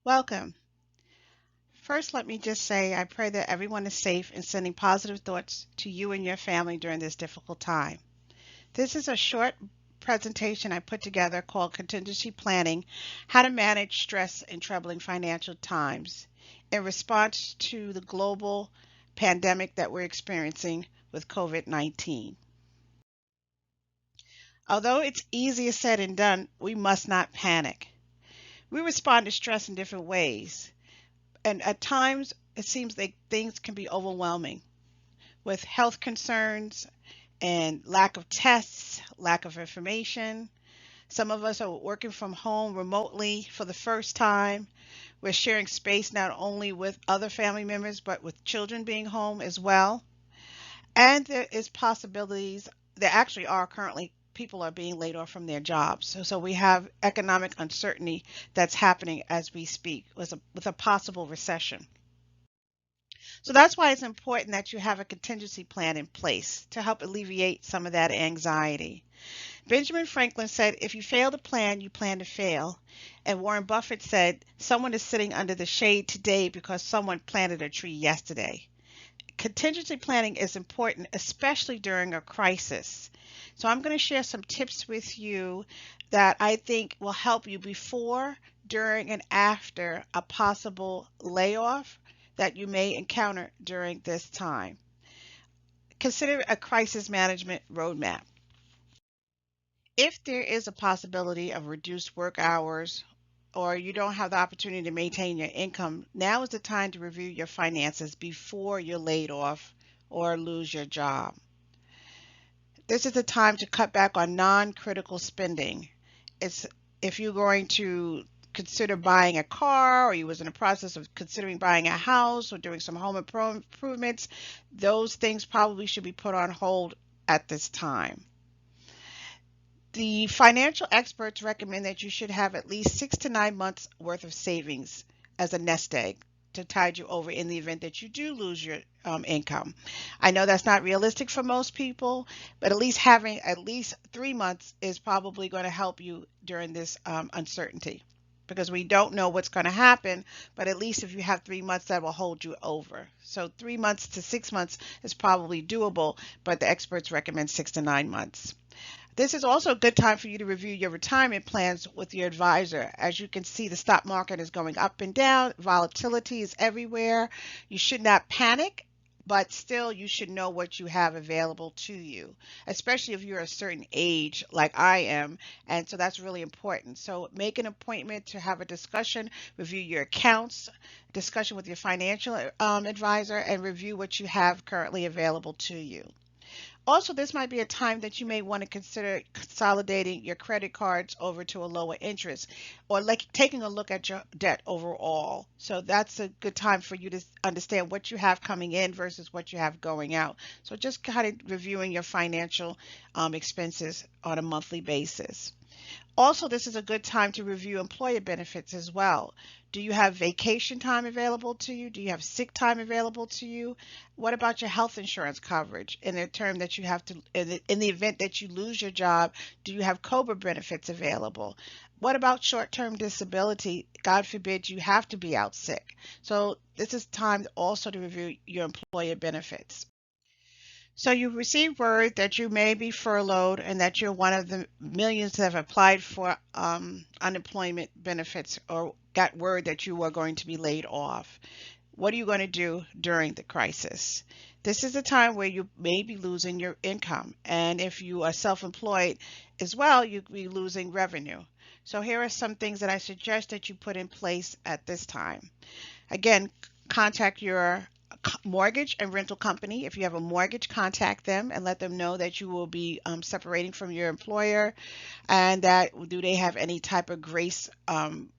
Welcome. First, let me just say I pray that everyone is safe and sending positive thoughts to you and your family during this difficult time. This is a short presentation I put together called Contingency Planning: How to Manage Stress in Troubling Financial Times in response to the global pandemic that we're experiencing with COVID-19. Although it's easier said than done, we must not panic. We respond to stress in different ways. And at times, it seems like things can be overwhelming with health concerns and lack of tests, lack of information. Some of us are working from home remotely for the first time. We're sharing space not only with other family members, but with children being home as well. And there is possibilities, there actually are currently people are being laid off from their jobs. So we have economic uncertainty that's happening as we speak with a possible recession. So that's why it's important that you have a contingency plan in place to help alleviate some of that anxiety. Benjamin Franklin said, if you fail to plan, you plan to fail. And Warren Buffett said, someone is sitting under the shade today because someone planted a tree yesterday. Contingency planning is important, especially during a crisis. So I'm going to share some tips with you that I think will help you before, during, and after a possible layoff that you may encounter during this time. Consider a crisis management roadmap. If there is a possibility of reduced work hours or you don't have the opportunity to maintain your income, now is the time to review your finances before you're laid off or lose your job. This is the time to cut back on non-critical spending. It's if you're going to consider buying a car or you was in the process of considering buying a house or doing some home improvements, those things probably should be put on hold at this time. The financial experts recommend that you should have at least 6 to 9 months worth of savings as a nest egg to tide you over in the event that you do lose your income. I know that's not realistic for most people, but at least having at least 3 months is probably going to help you during this uncertainty because we don't know what's going to happen, but at least if you have 3 months, that will hold you over. So 3 months to 6 months is probably doable, but the experts recommend 6 to 9 months. This is also a good time for you to review your retirement plans with your advisor. As you can see, the stock market is going up and down. Volatility is everywhere. You should not panic, but still you should know what you have available to you, especially if you're a certain age like I am. And so that's really important. So make an appointment to have a discussion, review your accounts, discussion with your financial advisor, and review what you have currently available to you. Also, this might be a time that you may want to consider consolidating your credit cards over to a lower interest or like taking a look at your debt overall. So that's a good time for you to understand what you have coming in versus what you have going out. So just kind of reviewing your financial expenses on a monthly basis. Also, this is a good time to review employer benefits as well. Do you have vacation time available to you? Do you have sick time available to you? What about your health insurance coverage in the term that you have to, in the event that you lose your job, do you have COBRA benefits available? What about short-term disability? God forbid you have to be out sick. So this is time also to review your employer benefits. So you received word that you may be furloughed and that you're one of the millions that have applied for unemployment benefits or got word that you are going to be laid off. What are you going to do during the crisis? This is a time where you may be losing your income. And if you are self-employed as well, you'll be losing revenue. So here are some things that I suggest that you put in place at this time. Again, contact your mortgage and rental company. If you have a mortgage, contact them and let them know that you will be separating from your employer and that do they have any type of grace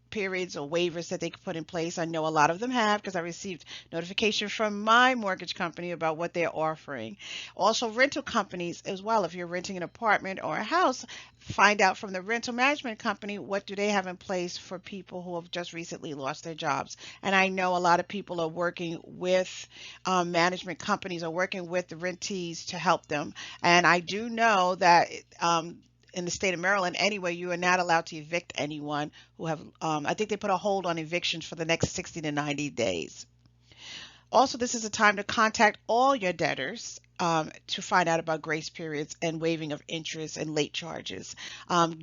periods or waivers that they could put in place. I know a lot of them have because I received notification from my mortgage company about what they're offering. Also, rental companies as well. If you're renting an apartment or a house, find out from the rental management company what do they have in place for people who have just recently lost their jobs. And I know a lot of people are working with management companies, are working with the rentees to help them. And I do know that in the state of Maryland anyway, you are not allowed to evict anyone who have, I think they put a hold on evictions for the next 60 to 90 days. Also, this is a time to contact all your debtors to find out about grace periods and waiving of interest and late charges.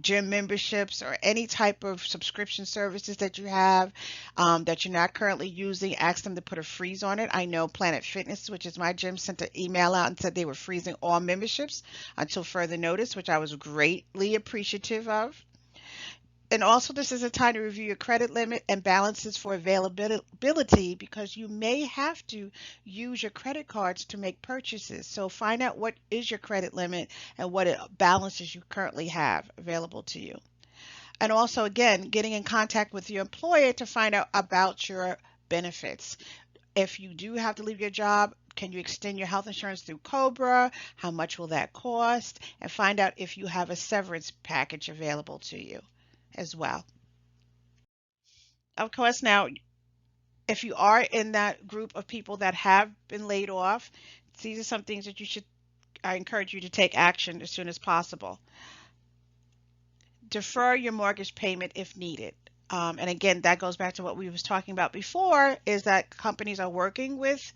Gym memberships or any type of subscription services that you have that you're not currently using, ask them to put a freeze on it. I know Planet Fitness, which is my gym, sent an email out and said they were freezing all memberships until further notice, which I was greatly appreciative of. And also, this is a time to review your credit limit and balances for availability because you may have to use your credit cards to make purchases. So find out what is your credit limit and what balances you currently have available to you. And also, again, getting in contact with your employer to find out about your benefits. If you do have to leave your job, can you extend your health insurance through Cobra? How much will that cost? And find out if you have a severance package available to you as well. Of course, now, if you are in that group of people that have been laid off, these are some things that I encourage you to take action as soon as possible. Defer your mortgage payment if needed. And again, that goes back to what we was talking about before, is that companies are working with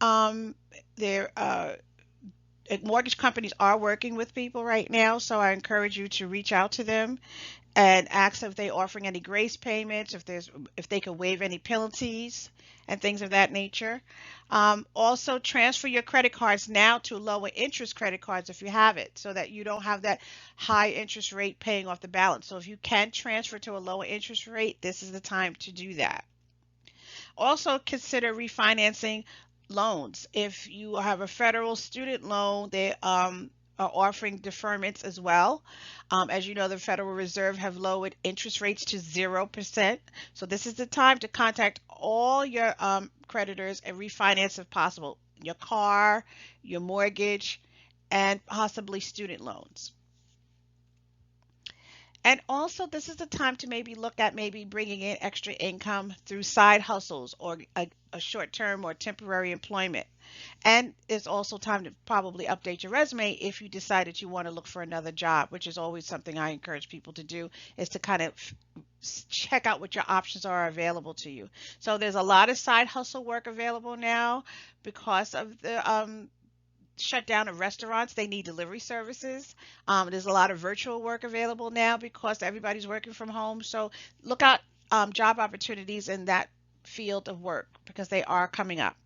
their mortgage companies are working with people right now. So I encourage you to reach out to them and ask if they're offering any grace payments, if they could waive any penalties and things of that nature. Also, transfer your credit cards now to lower interest credit cards if you have it, so that you don't have that high interest rate paying off the balance. So if you can transfer to a lower interest rate, this is the time to do that. Also, consider refinancing loans. If you have a federal student loan, they are offering deferments as well. As you know, the Federal Reserve have lowered interest rates to 0%. So this is the time to contact all your creditors and refinance if possible, your car, your mortgage, and possibly student loans. And also, this is the time to maybe look at maybe bringing in extra income through side hustles or a short-term or temporary employment. And it's also time to probably update your resume if you decide that you want to look for another job, which is always something I encourage people to do, is to kind of check out what your options are available to you. So there's a lot of side hustle work available now because of the shutdown of restaurants. They need delivery services. There's a lot of virtual work available now because everybody's working from home. So look out job opportunities in that field of work because they are coming up.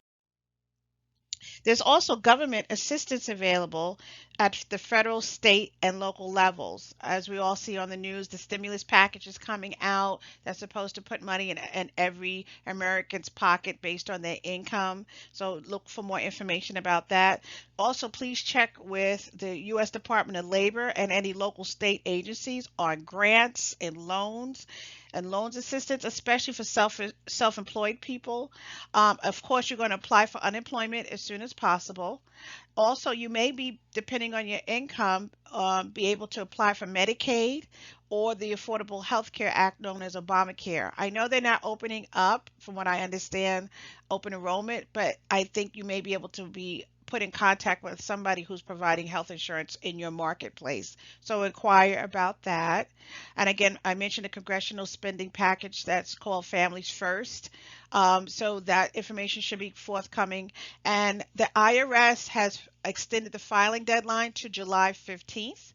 There's also government assistance available at the federal, state, and local levels. As we all see on the news, the stimulus package is coming out that's supposed to put money in every American's pocket based on their income. So look for more information about that. Also, please check with the U.S. Department of Labor and any local state agencies on grants and loans assistance, especially for self-employed people. Of course, you're going to apply for unemployment as soon as possible. Also, you may be, depending on your income, be able to apply for Medicaid or the Affordable Health Care Act known as Obamacare. I know they're not opening up, from what I understand, open enrollment, but I think you may be able to be put in contact with somebody who's providing health insurance in your marketplace. So inquire about that. And again, I mentioned a congressional spending package that's called Families First. So that information should be forthcoming. And the IRS has extended the filing deadline to July 15th.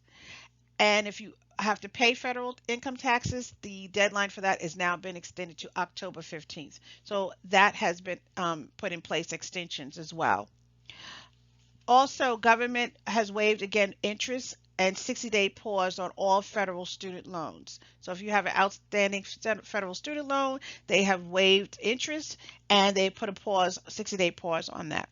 And if you have to pay federal income taxes, the deadline for that has now been extended to October 15th. So that has been put in place, extensions as well. Also, government has waived again interest and 60-day pause on all federal student loans. So if you have an outstanding federal student loan, they have waived interest and they put a pause, 60-day pause on that.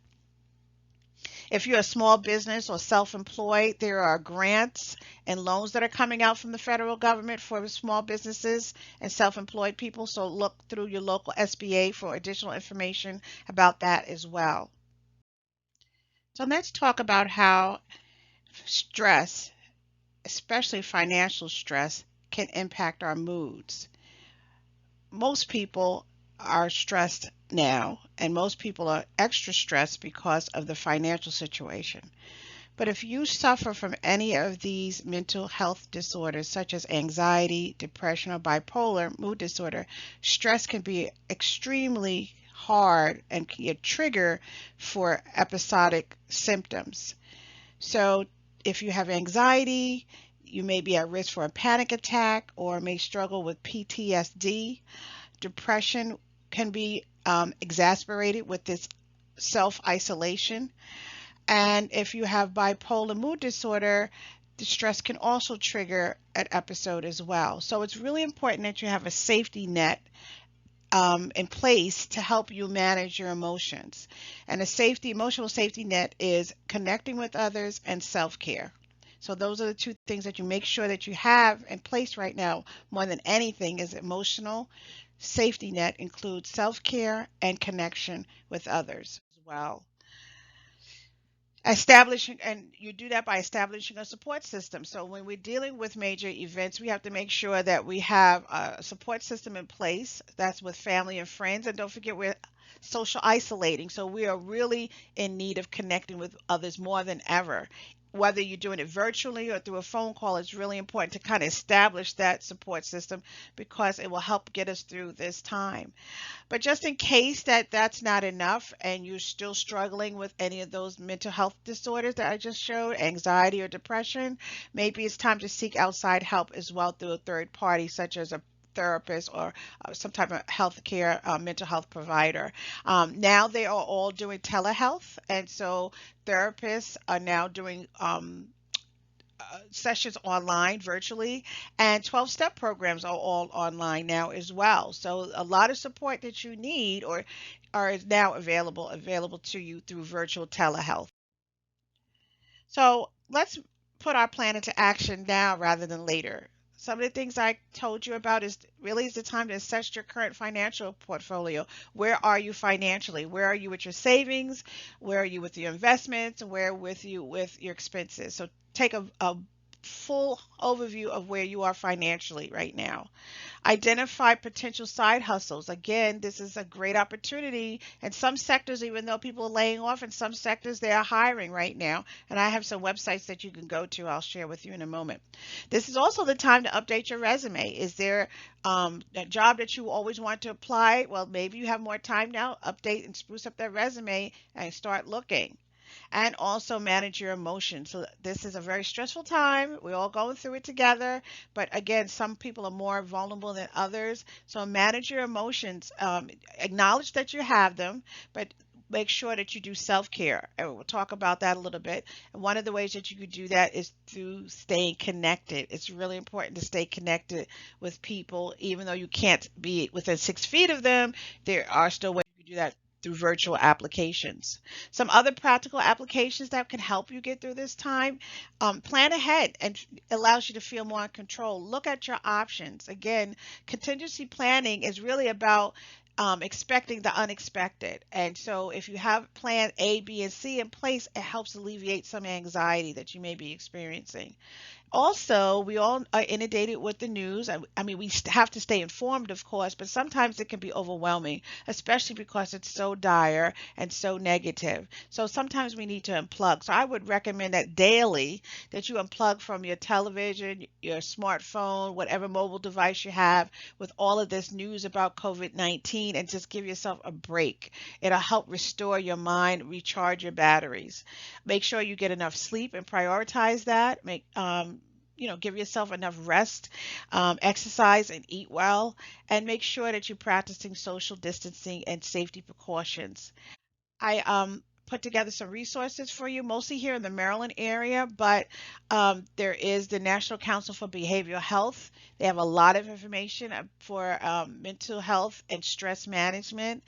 If you're a small business or self-employed, there are grants and loans that are coming out from the federal government for small businesses and self-employed people. So look through your local SBA for additional information about that as well. So let's talk about how stress, especially financial stress, can impact our moods. Most people are stressed now, and most people are extra stressed because of the financial situation. But if you suffer from any of these mental health disorders, such as anxiety, depression, or bipolar mood disorder, stress can be extremely hard and be a trigger for episodic symptoms. So, if you have anxiety, you may be at risk for a panic attack or may struggle with PTSD. Depression can be exacerbated with this self isolation. And if you have bipolar mood disorder, the stress can also trigger an episode as well. So it's really important that you have a safety net in place to help you manage your emotions. And a emotional safety net is connecting with others and self-care. So those are the two things that you make sure that you have in place right now. More than anything is emotional safety net includes self-care and connection with others as well. Establishing, and you do that by establishing a support system. So when we're dealing with major events, we have to make sure that we have a support system in place that's with family and friends. And don't forget, we're social isolating, so we are really in need of connecting with others more than ever. Whether you're doing it virtually or through a phone call, it's really important to kind of establish that support system because it will help get us through this time. But just in case that's not enough and you're still struggling with any of those mental health disorders that I just showed, anxiety or depression, maybe it's time to seek outside help as well through a third party, such as a therapist or some type of healthcare mental health provider. Now they are all doing telehealth, and so therapists are now doing sessions online virtually, and 12-step programs are all online now as well. So a lot of support that you need or are now available to you through virtual telehealth. So let's put our plan into action now rather than later. Some of the things I told you about is the time to assess your current financial portfolio. Where are you financially? Where are you with your savings? Where are you with your investments? Where with you with your expenses? So take a full overview of where you are financially right now. Identify potential side hustles. Again, this is a great opportunity. In some sectors, even though people are laying off, in some sectors they are hiring right now. And I have some websites that you can go to. I'll share with you in a moment. This is also the time to update your resume. Is there a job that you always want to apply? Well, maybe you have more time now. Update and spruce up that resume and start looking, and also manage your emotions. So this is a very stressful time. We're all going through it together. But again, some people are more vulnerable than others. So manage your emotions. Acknowledge that you have them, but make sure that you do self-care. And we'll talk about that a little bit. And one of the ways that you could do that is through staying connected. It's really important to stay connected with people, even though you can't be within 6 feet of them. There are still ways you can do that through virtual applications. Some other practical applications that can help you get through this time: plan ahead and allows you to feel more in control. Look at your options. Again, contingency planning is really about expecting the unexpected. And so if you have plan A, B, and C in place, it helps alleviate some anxiety that you may be experiencing. Also, we all are inundated with the news. I mean, we have to stay informed, of course, but sometimes it can be overwhelming, especially because it's so dire and so negative. So sometimes we need to unplug. So I would recommend that daily that you unplug from your television, your smartphone, whatever mobile device you have with all of this news about COVID-19, and just give yourself a break. It'll help restore your mind, recharge your batteries. Make sure you get enough sleep and prioritize that. Give yourself enough rest, exercise, and eat well, and make sure that you're practicing social distancing and safety precautions. I put together some resources for you, mostly here in the Maryland area, but there is the National Council for Behavioral Health. They have a lot of information for mental health and stress management.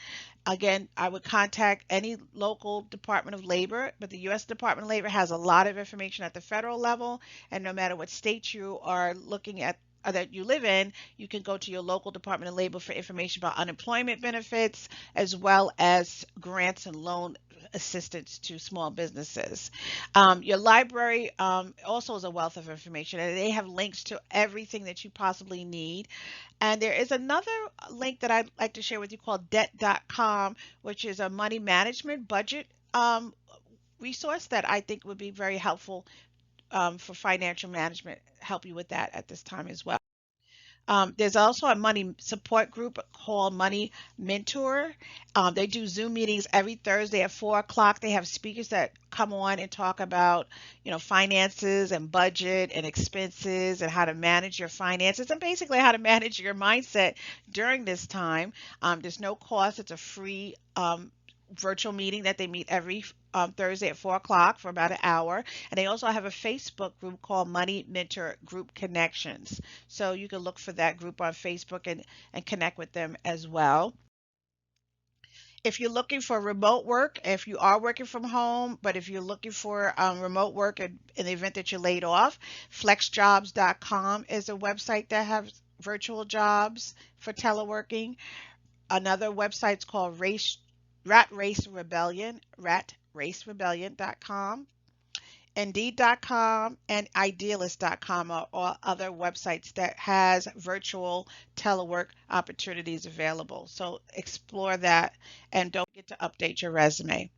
Again, I would contact any local Department of Labor, but the U.S. Department of Labor has a lot of information at the federal level, and no matter what state you are looking at or that you live in, you can go to your local Department of Labor for information about unemployment benefits as well as grants and loan assistance to small businesses. Your library also is a wealth of information, and they have links to everything that you possibly need. And there is another link that I'd like to share with you called debt.com, which is a money management budget resource that I think would be very helpful for financial management, help you with that at this time as well. There's also a money support group called Money Mentor. They do Zoom meetings every Thursday at 4 o'clock. They have speakers that come on and talk about, finances and budget and expenses and how to manage your finances and basically how to manage your mindset during this time. There's no cost. It's a free virtual meeting that they meet every Thursday at 4 o'clock for about an hour. And they also have a Facebook group called Money Mentor Group Connections. So you can look for that group on Facebook and connect with them as well. If you're looking for remote work, if you are working from home, but if you're looking for remote work in the event that you're laid off, flexjobs.com is a website that has virtual jobs for teleworking. Another website's called Rat Race Rebellion, ratracerebellion.com. Indeed.com and Idealist.com are all other websites that has virtual telework opportunities available. So explore that and don't forget to update your resume.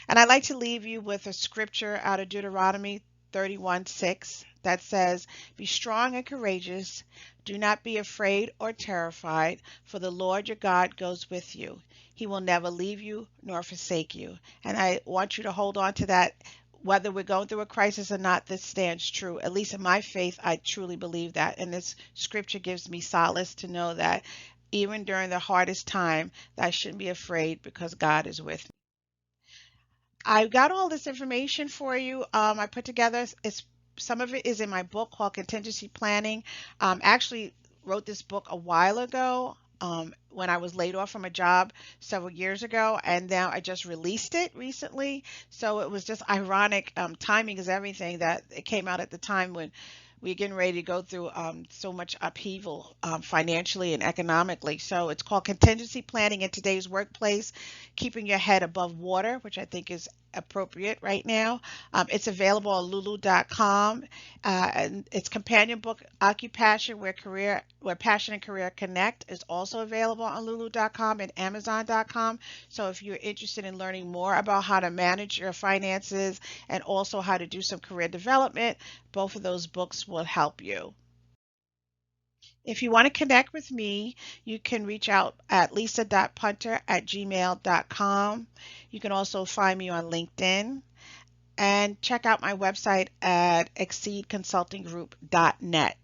And I'd like to leave you with a scripture out of Deuteronomy 31:6 that says, "Be strong and courageous. Do not be afraid or terrified, for the Lord your God goes with you. He will never leave you nor forsake you." And I want you to hold on to that. Whether we're going through a crisis or not, this stands true. At least in my faith, I truly believe that. And this scripture gives me solace to know that even during the hardest time, that I shouldn't be afraid because God is with me. I've got all this information for you. I put together, it's some of it is in my book called Contingency Planning. Actually wrote this book a while ago, when I was laid off from a job several years ago, and now I just released it recently. So it was just ironic. Timing is everything, that it came out at the time when we're getting ready to go through so much upheaval, financially and economically. So it's called Contingency Planning in Today's Workplace, Keeping Your Head Above Water, which I think is appropriate right now. It's available on lulu.com, and its companion book, Occupation, Where Passion and Career Connect, is also available on lulu.com and amazon.com. So if you're interested in learning more about how to manage your finances and also how to do some career development, both of those books will help you. If you want to connect with me, you can reach out at lisa.punter@gmail.com. You can also find me on LinkedIn and check out my website at exceedconsultinggroup.net.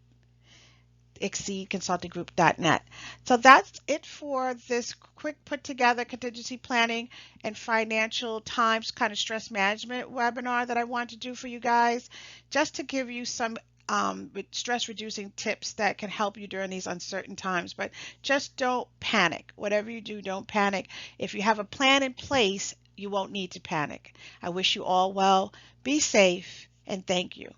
exceedconsultinggroup.net. So that's it for this quick put together contingency planning and financial times kind of stress management webinar that I want to do for you guys, just to give you some stress reducing tips that can help you during these uncertain times. But just don't panic. Whatever you do, don't panic. If you have a plan in place, you won't need to panic. I wish you all well. Be safe and thank you.